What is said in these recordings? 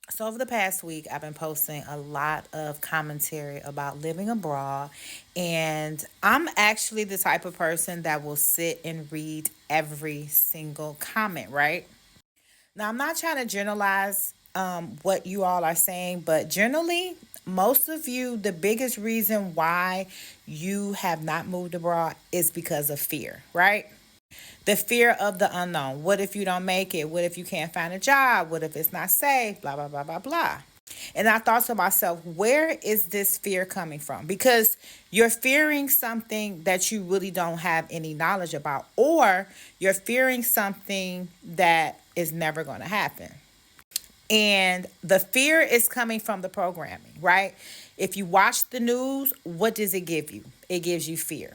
So, over the past week, I've been posting a lot of commentary about living abroad. And I'm actually the type of person that will sit and read every single comment, right? Now, I'm not trying to generalize what you all are saying, but generally, most of you, the biggest reason why you have not moved abroad is because of fear, right? The fear of the unknown. What if you don't make it? What if you can't find a job? What if it's not safe? Blah, blah, blah, blah, blah. And I thought to myself, where is this fear coming from? Because you're fearing something that you really don't have any knowledge about, or you're fearing something that is never going to happen. And the fear is coming from the programming, right? If you watch the news, what does it give you? It gives you fear.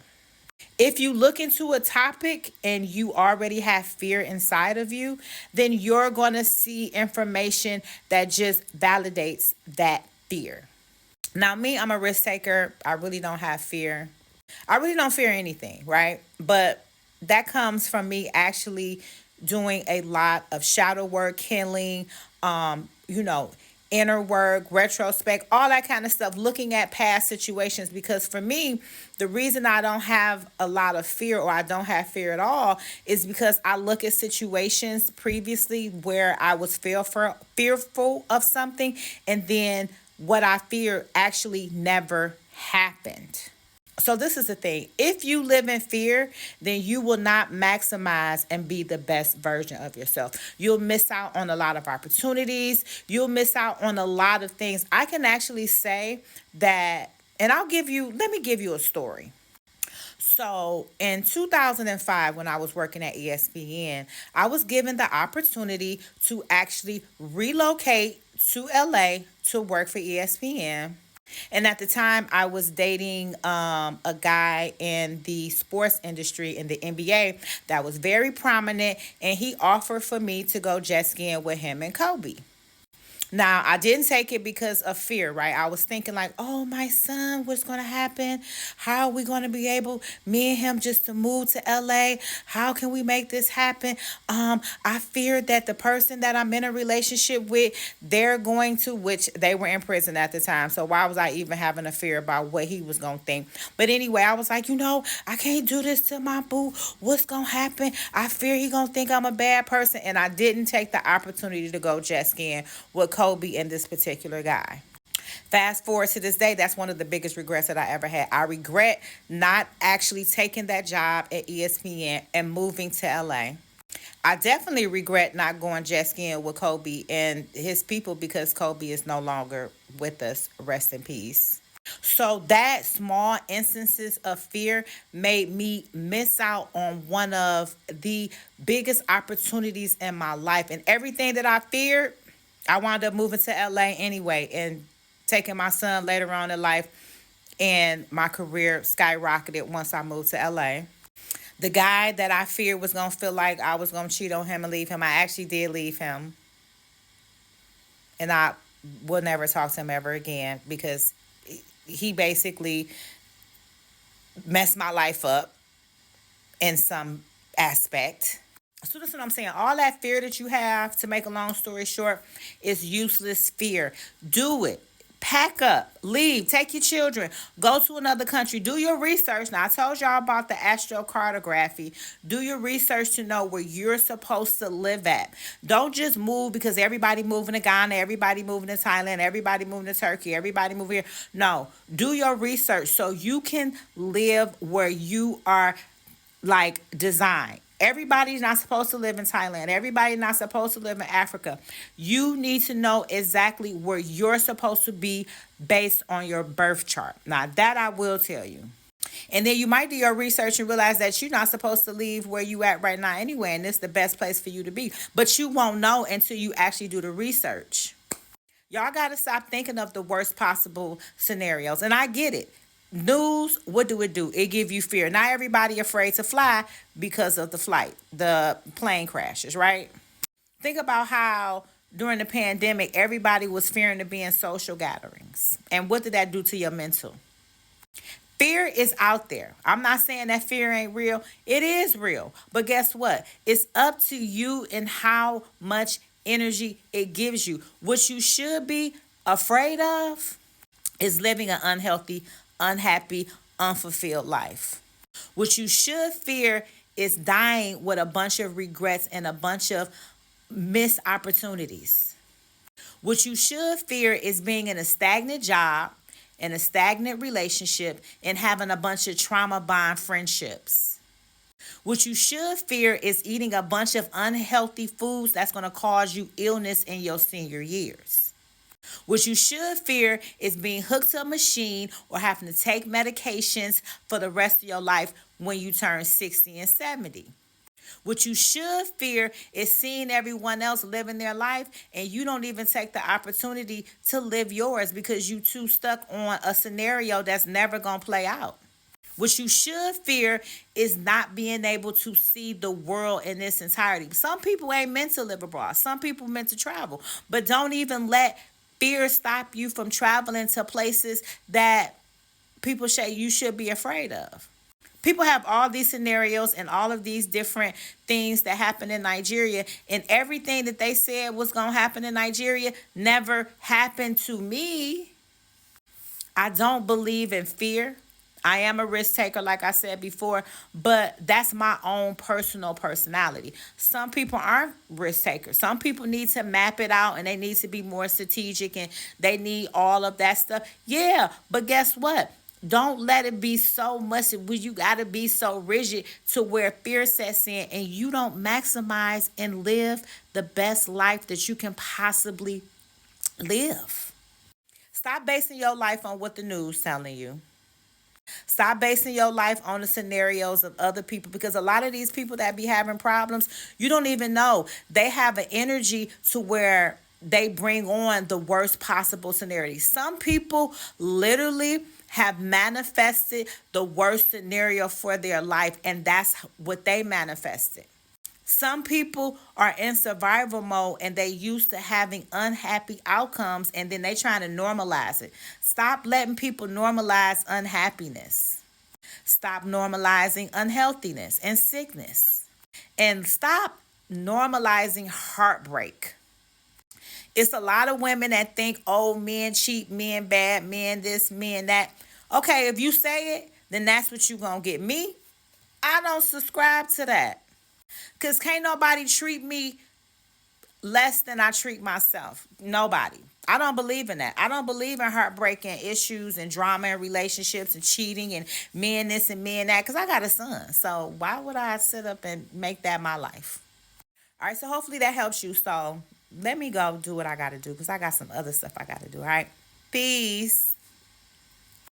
If you look into a topic and you already have fear inside of you, then you're going to see information that just validates that fear. Now, me, I'm a risk taker. I really don't have fear. I really don't fear anything, right? But that comes from me actually doing a lot of shadow work, healing, you know, inner work, retrospect, all that kind of stuff, looking at past situations. Because for me, the reason I don't have a lot of fear or I don't have fear at all is because I look at situations previously where I was fearful of something, and then what I fear actually never happened. So this is the thing. If you live in fear, then you will not maximize and be the best version of yourself. You'll miss out on a lot of opportunities. You'll miss out on a lot of things. I can actually say that, and let me give you a story. So in 2005, when I was working at ESPN, I was given the opportunity to actually relocate to LA to work for ESPN. And at the time, I was dating a guy in the sports industry in the NBA that was very prominent, and he offered for me to go jet skiing with him and Kobe. Now, I didn't take it because of fear, right? I was thinking like, oh, my son, what's going to happen? How are we going to be able, me and him, just to move to LA? How can we make this happen? I fear that the person that I'm in a relationship with, they're going to, which they were in prison at the time. So why was I even having a fear about what he was going to think? But anyway, I was like, I can't do this to my boo. What's going to happen? I fear he going to think I'm a bad person. And I didn't take the opportunity to go jet skiing with Kobe and this particular guy. Fast forward to this day, that's one of the biggest regrets that I ever had. I regret not actually taking that job at ESPN and moving to LA. I definitely regret not going jet skiing with Kobe and his people because Kobe is no longer with us. Rest in peace. So that small instances of fear made me miss out on one of the biggest opportunities in my life. And everything that I feared, I wound up moving to LA anyway and taking my son later on in life, and my career skyrocketed once I moved to LA. The guy that I feared was gonna feel like I was gonna cheat on him and leave him, I actually did leave him, and I will never talk to him ever again because he basically messed my life up in some aspect. So that's what I'm saying. All that fear that you have, to make a long story short, is useless fear. Do it. Pack up, leave, take your children, go to another country, do your research. Now, I told y'all about the astrocartography. Do your research to know where you're supposed to live at. Don't just move because everybody moving to Ghana, everybody moving to Thailand, everybody moving to Turkey, everybody moving here. No, do your research so you can live where you are like designed. Everybody's not supposed to live in Thailand. Everybody's not supposed to live in Africa. You need to know exactly where you're supposed to be based on your birth chart. Now, that I will tell you. And then you might do your research and realize that you're not supposed to leave where you at right now anyway, and it's the best place for you to be. But you won't know until you actually do the research. Y'all got to stop thinking of the worst possible scenarios. And I get it. News, what do it do? It give you fear. Not everybody afraid to fly because of the plane crashes, right? Think about how during the pandemic, everybody was fearing to be in social gatherings. And what did that do to your mental? Fear is out there. I'm not saying that fear ain't real. It is real. But guess what? It's up to you and how much energy it gives you. What you should be afraid of is living an unhealthy, unhappy, unfulfilled life. What you should fear is dying with a bunch of regrets and a bunch of missed opportunities. What you should fear is being in a stagnant job, in a stagnant relationship, and having a bunch of trauma bond friendships. What you should fear is eating a bunch of unhealthy foods that's going to cause you illness in your senior years. What you should fear is being hooked to a machine or having to take medications for the rest of your life when you turn 60 and 70. What you should fear is seeing everyone else living their life and you don't even take the opportunity to live yours because you too stuck on a scenario that's never going to play out. What you should fear is not being able to see the world in its entirety. Some people ain't meant to live abroad. Some people meant to travel. But don't even let fear stop you from traveling to places that people say you should be afraid of. People have all these scenarios and all of these different things that happen in Nigeria, and everything that they said was going to happen in Nigeria never happened to me. I don't believe in fear. I am a risk taker, like I said before, but that's my own personal personality. Some people aren't risk takers. Some people need to map it out and they need to be more strategic and they need all of that stuff. Yeah, but guess what? Don't let it be so much where you got to be so rigid to where fear sets in and you don't maximize and live the best life that you can possibly live. Stop basing your life on what the news telling you. Stop basing your life on the scenarios of other people because a lot of these people that be having problems, you don't even know. They have an energy to where they bring on the worst possible scenario. Some people literally have manifested the worst scenario for their life, and that's what they manifested. Some people are in survival mode and they used to having unhappy outcomes and then they trying to normalize it. Stop letting people normalize unhappiness. Stop normalizing unhealthiness and sickness. And stop normalizing heartbreak. It's a lot of women that think, oh, men cheat, men bad, men this, men that. Okay, if you say it, then that's what you gonna get. Me, I don't subscribe to that. Because can't nobody treat me less than I treat myself. Nobody. I don't believe in that. I don't believe in heartbreaking issues and drama and relationships and cheating and men this and men that because I got a son. So why would I sit up and make that my life? All right, so hopefully that helps you. So let me go do what I got to do because I got some other stuff I got to do. All right. Peace.